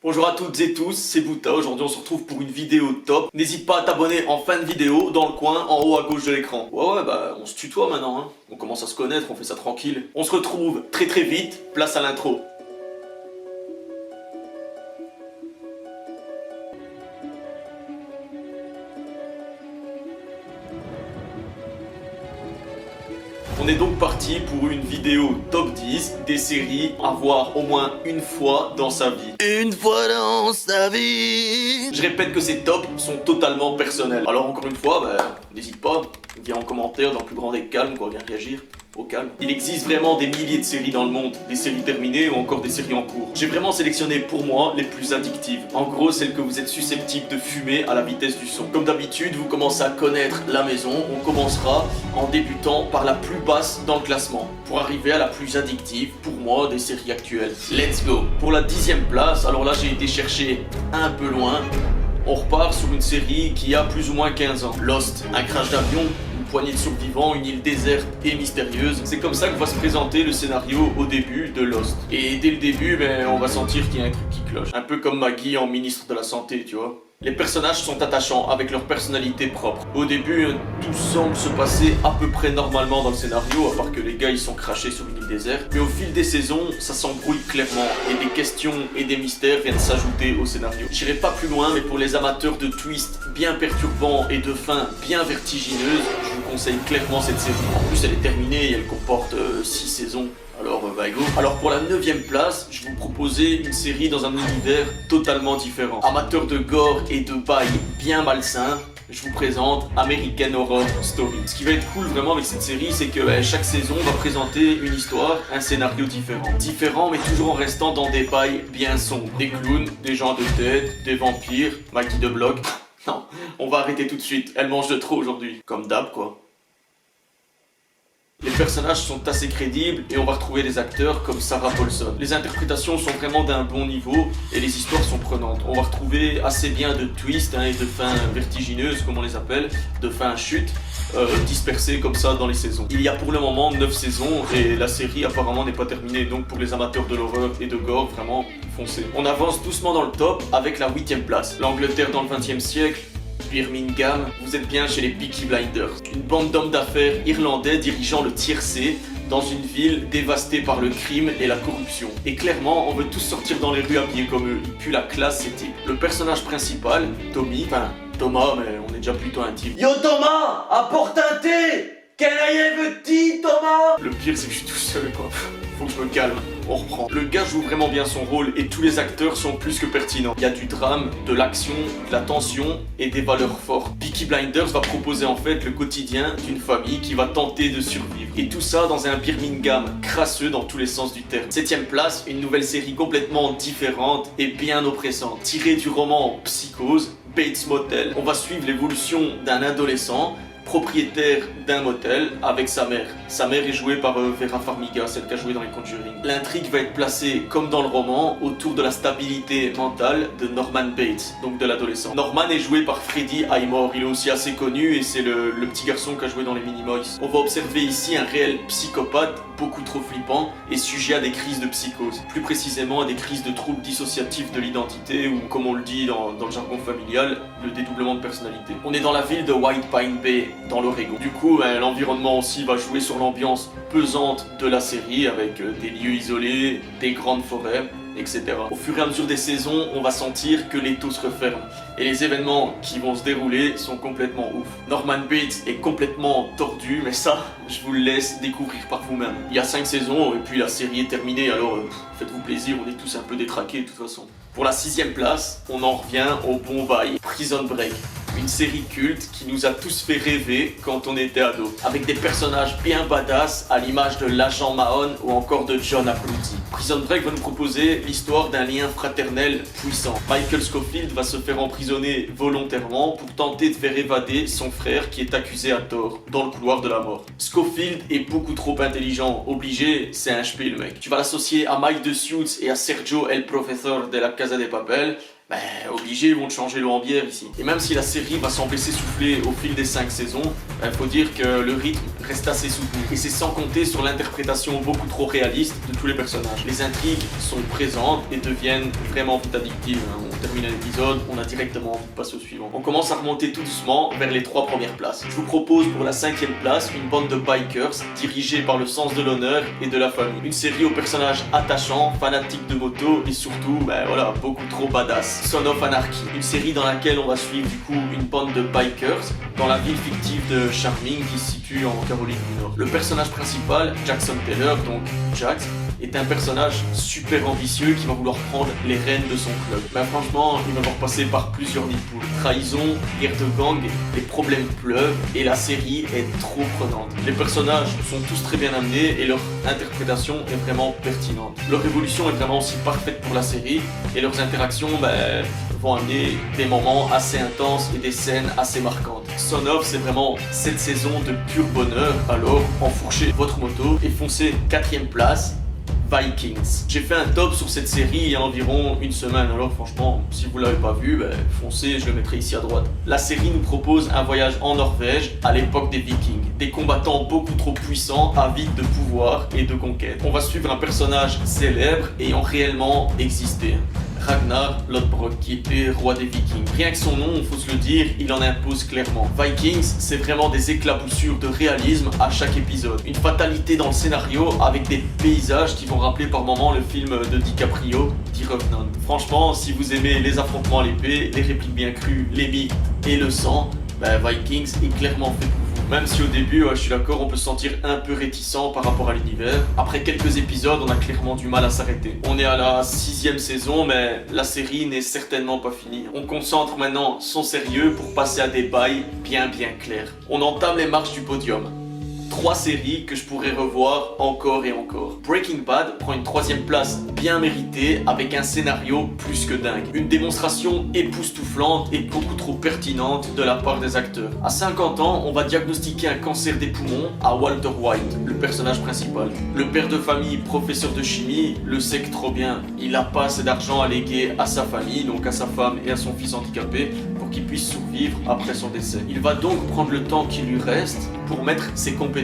Bonjour à toutes et tous, c'est Bouta. Aujourd'hui on se retrouve pour une vidéo top. N'hésite pas à t'abonner en fin de vidéo, dans le coin, en haut à gauche de l'écran. Ouais, bah on se tutoie maintenant, hein. On commence à se connaître, on fait ça tranquille. On se retrouve très vite, place à l'intro. On est donc parti pour une vidéo top 10 des séries à voir au moins une fois dans sa vie. Une fois dans sa vie. Je répète que ces tops sont totalement personnels. Alors encore une fois, n'hésite pas, viens en commentaire dans le plus grand des calmes, quoi, viens réagir. Au calme. Il existe vraiment des milliers de séries dans le monde, des séries terminées ou encore des séries en cours. J'ai vraiment sélectionné pour moi les plus addictives. En gros, celles que vous êtes susceptibles de fumer à la vitesse du son. Comme d'habitude, vous commencez à connaître la maison. On commencera en débutant par la plus basse dans le classement, pour arriver à la plus addictive, pour moi, des séries actuelles. Let's go. Pour la 10e place, alors là j'ai été chercher un peu loin. On repart sur une série qui a plus ou moins 15 ans. Lost, un crash d'avion, une poignée de survivants, une île déserte et mystérieuse. C'est comme ça que va se présenter le scénario au début de Lost. Et dès le début, on va sentir qu'il y a un truc qui cloche. Un peu comme Maggie en ministre de la Santé, tu vois. Les personnages sont attachants, avec leur personnalité propre. Au début, tout semble se passer à peu près normalement dans le scénario, à part que les gars ils sont crachés sur une île déserte. Mais au fil des saisons, ça s'embrouille clairement, et des questions et des mystères viennent s'ajouter au scénario. J'irai pas plus loin, mais pour les amateurs de twists bien perturbants et de fins bien vertigineuses, je vous conseille clairement cette série. En plus, elle est terminée et elle comporte 6 saisons. Alors, go. Alors pour la 9e place, je vous proposais une série dans un univers totalement différent. Amateur de gore et de bail bien malsain, je vous présente American Horror Story. Ce qui va être cool vraiment avec cette série, c'est que chaque saison va présenter une histoire, un scénario différent. Différent, mais toujours en restant dans des bails bien sombres. Des clowns, des gens de tête, des vampires, Maggie de bloc. Non, on va arrêter tout de suite, elle mange de trop aujourd'hui. Comme d'hab quoi. Les personnages sont assez crédibles et on va retrouver des acteurs comme Sarah Paulson. Les interprétations sont vraiment d'un bon niveau et les histoires sont prenantes. On va retrouver assez bien de twists et de fins vertigineuses, comme on les appelle, de fins chutes, dispersées comme ça dans les saisons. Il y a pour le moment 9 saisons et la série apparemment n'est pas terminée. Donc pour les amateurs de l'horreur et de gore, vraiment foncez. On avance doucement dans le top avec la 8e place. L'Angleterre dans le 20e siècle. Birmingham, vous êtes bien chez les Peaky Blinders. Une bande d'hommes d'affaires irlandais dirigeant le tiercé dans une ville dévastée par le crime et la corruption. Et clairement, on veut tous sortir dans les rues habillés comme eux. Il pue la classe, ces types. Le personnage principal, Tommy, enfin Thomas, mais on est déjà plutôt intime. Yo Thomas, apporte un thé. Can I have a tea, Thomas? Le pire, c'est que je suis tout seul, quoi. Faut que je me calme. On reprend. Le gars joue vraiment bien son rôle et tous les acteurs sont plus que pertinents. Il y a du drame, de l'action, de la tension et des valeurs fortes. Peaky Blinders va proposer en fait le quotidien d'une famille qui va tenter de survivre. Et tout ça dans un Birmingham crasseux dans tous les sens du terme. 7e place, une nouvelle série complètement différente et bien oppressante. Tirée du roman Psychose, Bates Motel. On va suivre l'évolution d'un adolescent propriétaire d'un motel avec sa mère. Sa mère est jouée par Vera Farmiga, celle qui a joué dans les Conjuring. L'intrigue va être placée, comme dans le roman, autour de la stabilité mentale de Norman Bates, donc de l'adolescent. Norman est joué par Freddie Highmore, il est aussi assez connu et c'est le petit garçon qui a joué dans les Minimoys. On va observer ici un réel psychopathe, beaucoup trop flippant et sujet à des crises de psychose. Plus précisément à des crises de troubles dissociatifs de l'identité ou, comme on le dit dans le jargon familial, le dédoublement de personnalité. On est dans la ville de White Pine Bay, dans l'Oregon. Du coup, l'environnement aussi va jouer sur l'ambiance pesante de la série avec des lieux isolés, des grandes forêts, etc. Au fur et à mesure des saisons, on va sentir que les taux se referment et les événements qui vont se dérouler sont complètement ouf. Norman Bates est complètement tordu, mais ça, je vous le laisse découvrir par vous-même. Il y a 5 saisons et puis la série est terminée, alors faites-vous plaisir, on est tous un peu détraqués de toute façon. Pour la 6e place, on en revient au bon bail, Prison Break. Une série culte qui nous a tous fait rêver quand on était ado. Avec des personnages bien badass à l'image de l'agent Mahon ou encore de John Apluti. Prison Break va nous proposer l'histoire d'un lien fraternel puissant. Michael Scofield va se faire emprisonner volontairement pour tenter de faire évader son frère qui est accusé à tort dans le couloir de la mort. Scofield est beaucoup trop intelligent, obligé, c'est un HP le mec. Tu vas l'associer à Mike de Suits et à Sergio el Professor de la Casa de Papel. obligé, ils vont te changer l'eau en bière ici. Et même si la série va sembler s'essouffler au fil des 5 saisons, faut dire que le rythme reste assez soutenu. Et c'est sans compter sur l'interprétation beaucoup trop réaliste de tous les personnages. Les intrigues sont présentes et deviennent vraiment vite addictives. On termine un épisode, on a directement envie de passer au suivant. On commence à remonter tout doucement vers les 3 premières places. Je vous propose pour la 5e place une bande de bikers dirigée par le sens de l'honneur et de la famille. Une série aux personnages attachants, fanatiques de moto et surtout, beaucoup trop badass. Son of Anarchy, une série dans laquelle on va suivre du coup une bande de bikers dans la ville fictive de Charming qui se situe en Caroline du Nord. Le personnage principal, Jackson Taylor, donc Jax, est un personnage super ambitieux qui va vouloir prendre les rênes de son club. Franchement, il va devoir passer par plusieurs nids de poule. Trahison, guerre de gang, les problèmes pleuvent et la série est trop prenante. Les personnages sont tous très bien amenés et leur interprétation est vraiment pertinente. Leur évolution est vraiment aussi parfaite pour la série et leurs interactions vont amener des moments assez intenses et des scènes assez marquantes. Son of, c'est vraiment cette saison de pur bonheur. Alors, enfourchez votre moto et foncez 4e place. Vikings. J'ai fait un top sur cette série il y a environ une semaine, alors franchement, si vous l'avez pas vu, foncez, je le mettrai ici à droite. La série nous propose un voyage en Norvège à l'époque des Vikings. Des combattants beaucoup trop puissants, avides de pouvoir et de conquête. On va suivre un personnage célèbre ayant réellement existé. Ragnar Lodbrok, qui était roi des Vikings. Rien que son nom, il faut se le dire, il en impose clairement. Vikings, c'est vraiment des éclaboussures de réalisme à chaque épisode. Une fatalité dans le scénario avec des paysages qui vont rappeler par moments le film de DiCaprio, The Revenant. Franchement, si vous aimez les affrontements à l'épée, les répliques bien crues, les mythes et le sang, Vikings est clairement fait pour vous. Même si au début, je suis d'accord, on peut se sentir un peu réticent par rapport à l'univers. Après quelques épisodes, on a clairement du mal à s'arrêter. On est à la 6e saison, mais la série n'est certainement pas finie. On concentre maintenant son sérieux pour passer à des bails bien clairs. On entame les marches du podium. 3 séries que je pourrais revoir encore et encore. Breaking Bad prend une 3e place bien méritée avec un scénario plus que dingue. Une démonstration époustouflante et beaucoup trop pertinente de la part des acteurs. À 50 ans, on va diagnostiquer un cancer des poumons à Walter White, le personnage principal. Le père de famille, professeur de chimie, le sait que trop bien. Il n'a pas assez d'argent à léguer à sa famille, donc à sa femme et à son fils handicapé, pour qu'il puisse survivre après son décès. Il va donc prendre le temps qui lui reste pour mettre ses compétences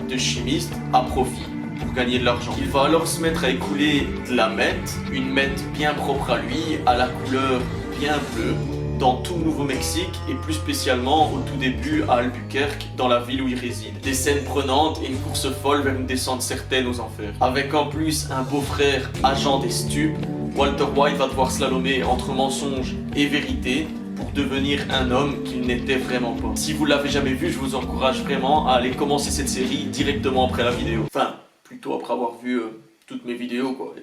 de chimiste à profit pour gagner de l'argent. Il va alors se mettre à écouler de la meth, une meth bien propre à lui, à la couleur bien bleue, dans tout le Nouveau-Mexique et plus spécialement au tout début à Albuquerque, dans la ville où il réside. Des scènes prenantes et une course folle vers une descente certaine aux enfers. Avec en plus un beau-frère agent des stupes, Walter White va devoir slalomer entre mensonges et vérité pour devenir un homme qu'il n'était vraiment pas. Si vous l'avez jamais vu, je vous encourage vraiment à aller commencer cette série directement après la vidéo. Enfin, plutôt après avoir vu toutes mes vidéos quoi.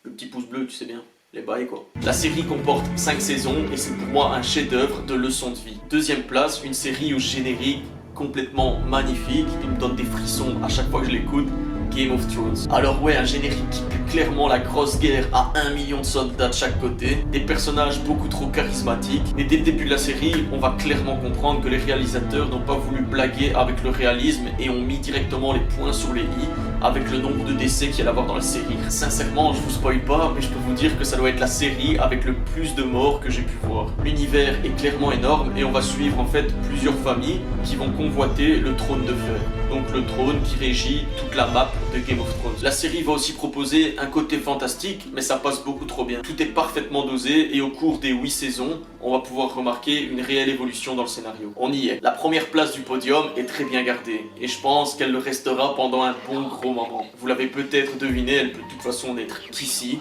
Le petit pouce bleu, tu sais bien. Les bails quoi. La série comporte 5 saisons et c'est pour moi un chef-d'œuvre de leçon de vie. 2e place, une série au générique complètement magnifique, il me donne des frissons à chaque fois que je l'écoute. Game of Thrones. Alors ouais, un générique qui pue clairement la grosse guerre à 1 million de soldats de chaque côté, des personnages beaucoup trop charismatiques, mais dès le début de la série, on va clairement comprendre que les réalisateurs n'ont pas voulu blaguer avec le réalisme et ont mis directement les points sur les i avec le nombre de décès qu'il y a à avoir dans la série. Sincèrement, je vous spoil pas, mais je peux vous dire que ça doit être la série avec le plus de morts que j'ai pu voir. L'univers est clairement énorme et on va suivre en fait plusieurs familles qui vont convoiter le trône de fer. Donc le trône qui régit toute la map de Game of Thrones. La série va aussi proposer un côté fantastique, mais ça passe beaucoup trop bien. Tout est parfaitement dosé et au cours des 8 saisons, on va pouvoir remarquer une réelle évolution dans le scénario. On y est. La première place du podium est très bien gardée et je pense qu'elle le restera pendant un bon gros moment. Vous l'avez peut-être deviné, elle peut de toute façon n'être qu'ici.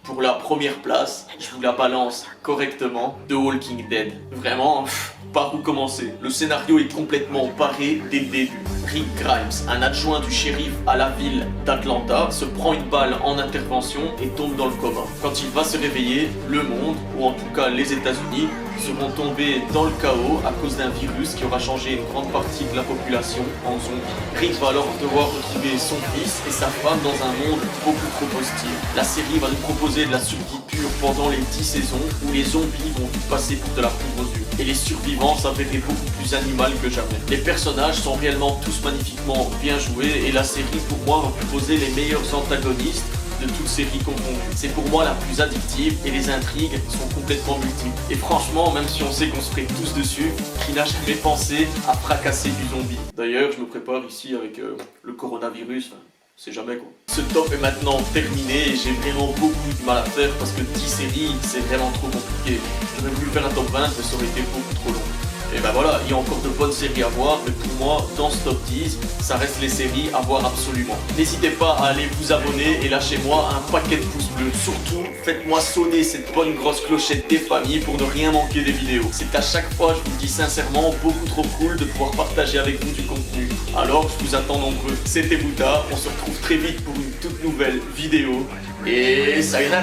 Pour la première place, je vous la balance correctement, The Walking Dead. Vraiment, par où commencer? Le scénario est complètement barré dès le début. Rick Grimes, un adjoint du shérif à la ville d'Atlanta, se prend une balle en intervention et tombe dans le coma. Quand il va se réveiller, le monde, ou en tout cas les États-Unis, seront tombés dans le chaos à cause d'un virus qui aura changé une grande partie de la population en zombies. Rick va alors devoir retrouver son fils et sa femme dans un monde beaucoup trop hostile. La série va nous proposer de la survie pure pendant les 10 saisons où les zombies vont tout passer pour de la poudre aux yeux. Et les survivants s'avéraient beaucoup plus animal que jamais. Les personnages sont réellement tous magnifiquement bien joués et la série pour moi va proposer les meilleurs antagonistes de toutes séries confondues. C'est pour moi la plus addictive et les intrigues sont complètement multiples. Et franchement, même si on sait qu'on se ferait tous dessus, qui n'a jamais pensé à fracasser du zombie? D'ailleurs, je me prépare ici avec le coronavirus, c'est jamais quoi. Ce top est maintenant terminé et j'ai vraiment beaucoup de mal à faire parce que 10 séries, c'est vraiment trop compliqué. J'aurais voulu faire un top 20, mais ça aurait été beaucoup trop long. Et ben voilà, il y a encore de bonnes séries à voir, mais pour moi, dans ce top 10, ça reste les séries à voir absolument. N'hésitez pas à aller vous abonner et lâchez-moi un paquet de pouces bleus. Surtout, faites-moi sonner cette bonne grosse clochette des familles pour ne rien manquer des vidéos. C'est à chaque fois, je vous le dis sincèrement, beaucoup trop cool de pouvoir partager avec vous du contenu. Alors, je vous attends nombreux. C'était Bouta, on se retrouve très vite pour une toute nouvelle vidéo. Et ça ira.